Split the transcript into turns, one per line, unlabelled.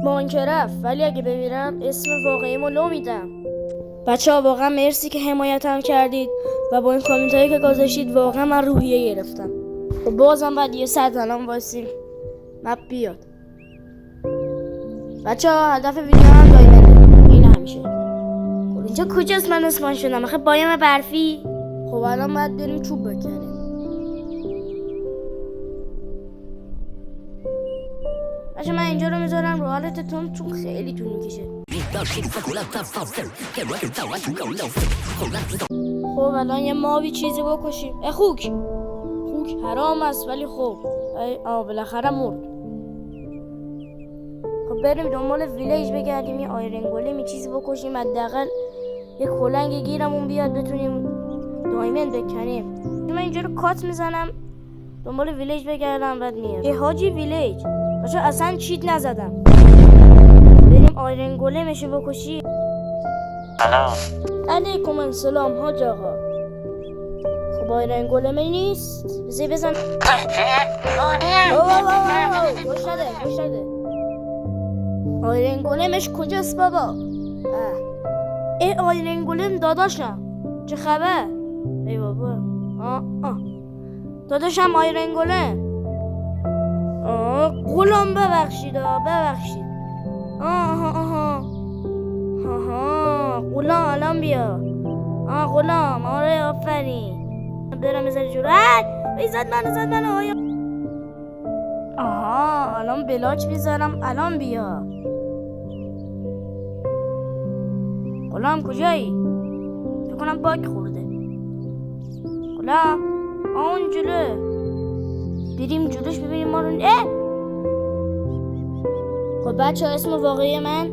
بانک رفت، ولی اگه بمیرم اسم واقعیمو لو میدم. بچه ها واقعا مرسی که حمایتم کردید و با این کامنت هایی که گذاشتید واقعا من روحیه گرفتم. و بازم بعد یه ساعت الان وایسیم مپ بیاد. بچه ها هدف ویدیو هم دایمنده، این همیشه. خب اینجا کجاست من اسمان شدم؟ آخه بایم برفی. خب الان باید بریم چوب بکنیم. بچه من اینجا رو میذارم رو حالتتون چون خیلی طول میکشه. خب الان یه ماوی چیزی بکشیم. خوک حرام است ولی خب بالاخره مرد. خب بریم دنبال ویلیج بگردیم، یه آیرن گولم چیزی بکشیم، حداقل یه کلنگ گیرمون بیاد بتونیم دایمند بکنیم. من اینجا رو کات میزنم دنبال ویلیج بگردم بعد میام. حاجی ویلیج بچه اصلا چیت نزدم. بریم آیرن گولمشو بکشیم. علیکم السلام حاج آقا. خب آیرن گولمه نیست. بزن گوش نده. آیرن گولمش کجاست بابا؟ آیرن گولم داداشم، چه خبر؟ ای بابا داداشم آیرن گولم. غلام ببخشید غلام الان بیا. غلام آره آفرین. برم بذاری جلو. زد منو. الان بلاک میذارم، الان بیا. غلام کجایی؟ فکر کنم باگ خورده. غلام اون جلو بریم جلوش ببینیم ما رو. خب بچه اسم واقعی من